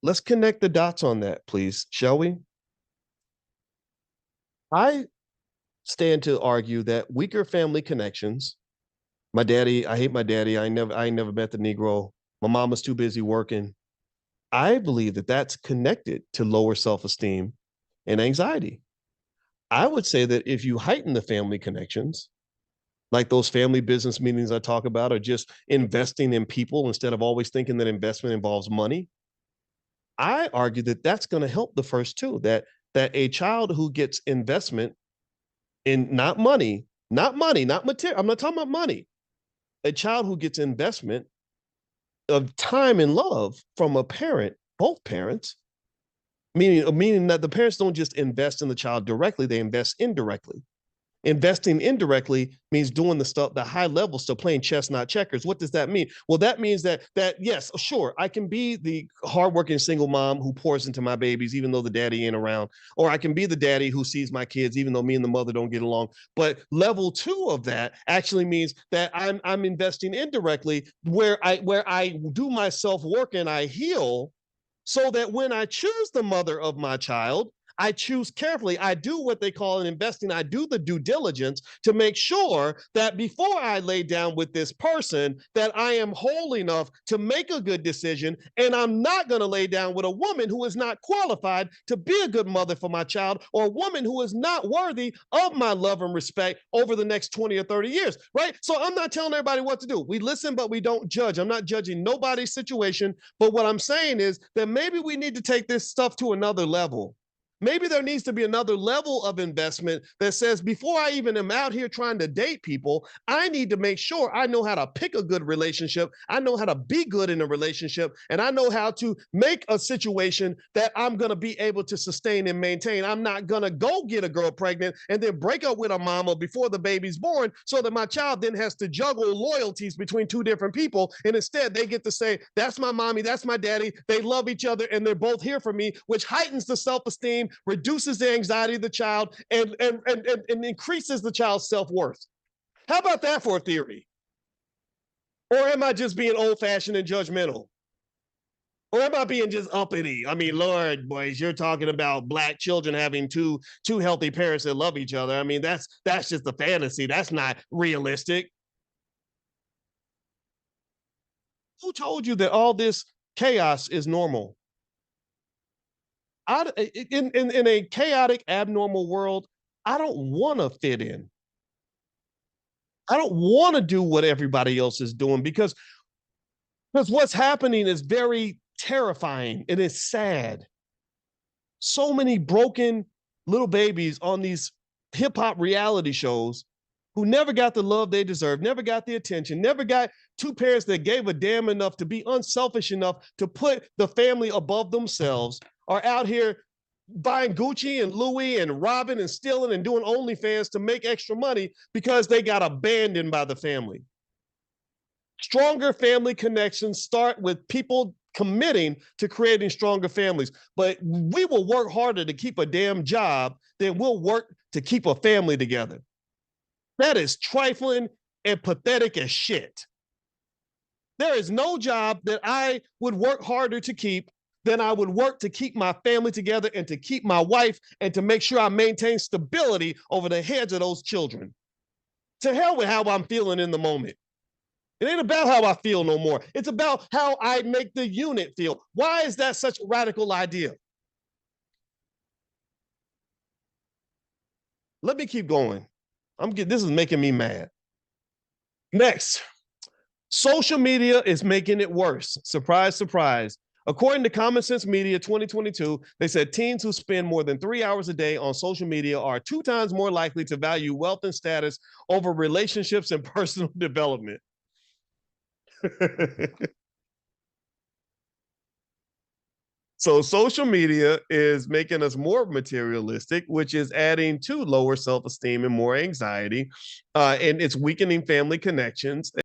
Let's connect the dots on that, please, shall we? I stand to argue that weaker family connections. My daddy, I hate my daddy. I never met the Negro. My mom was too busy working. I believe that that's connected to lower self-esteem and anxiety. I would say that if you heighten the family connections, like those family business meetings I talk about, or just investing in people instead of always thinking that investment involves money, I argue that that's going to help the first two. That a child who gets investment in not material. I'm not talking about money. A child who gets investment of time and love from a parent, both parents, meaning that the parents don't just invest in the child directly, they invest indirectly. Investing indirectly means doing the stuff, the high level stuff, playing chess, not checkers. What does that mean? Well, that means that yes, sure, I can be the hardworking single mom who pours into my babies, even though the daddy ain't around, or I can be the daddy who sees my kids, even though me and the mother don't get along. But level two of that actually means that I'm investing indirectly, where I do my self work and I heal, so that when I choose the mother of my child, I choose carefully. I do what they call in investing. I do the due diligence to make sure that before I lay down with this person, that I am whole enough to make a good decision. And I'm not going to lay down with a woman who is not qualified to be a good mother for my child, or a woman who is not worthy of my love and respect over the next 20 or 30 years, right? So I'm not telling everybody what to do. We listen, but we don't judge. I'm not judging nobody's situation. But what I'm saying is that maybe we need to take this stuff to another level. Maybe there needs to be another level of investment that says, before I even am out here trying to date people, I need to make sure I know how to pick a good relationship. I know how to be good in a relationship, and I know how to make a situation that I'm going to be able to sustain and maintain. I'm not going to go get a girl pregnant and then break up with a mama before the baby's born, so that my child then has to juggle loyalties between two different people. And instead, they get to say, that's my mommy, that's my daddy. They love each other and they're both here for me, which heightens the self-esteem, reduces the anxiety of the child, and increases the child's self-worth. How about that for a theory? Or am I just being old-fashioned and judgmental? Or am I being just uppity? I mean, Lord, boys, you're talking about black children having two healthy parents that love each other. I mean, that's just a fantasy. That's not realistic. Who told you that all this chaos is normal? In a chaotic, abnormal world, I don't want to fit in. I don't want to do what everybody else is doing, because what's happening is very terrifying and it's sad. So many broken little babies on these hip hop reality shows who never got the love they deserve, never got the attention, never got two parents that gave a damn enough to be unselfish enough to put the family above themselves, are out here buying Gucci and Louis and robbing and stealing and doing OnlyFans to make extra money because they got abandoned by the family. Stronger family connections start with people committing to creating stronger families. But we will work harder to keep a damn job than we'll work to keep a family together. That is trifling and pathetic as shit. There is no job that I would work harder to keep than I would work to keep my family together and to keep my wife and to make sure I maintain stability over the heads of those children. To hell with how I'm feeling in the moment. It ain't about how I feel no more. It's about how I make the unit feel. Why is that such a radical idea? Let me keep going. This is making me mad. Next, social media is making it worse. Surprise, surprise. According to Common Sense Media 2022, they said teens who spend more than 3 hours a day on social media are 2 times more likely to value wealth and status over relationships and personal development. So social media is making us more materialistic, which is adding to lower self-esteem and more anxiety, and it's weakening family connections.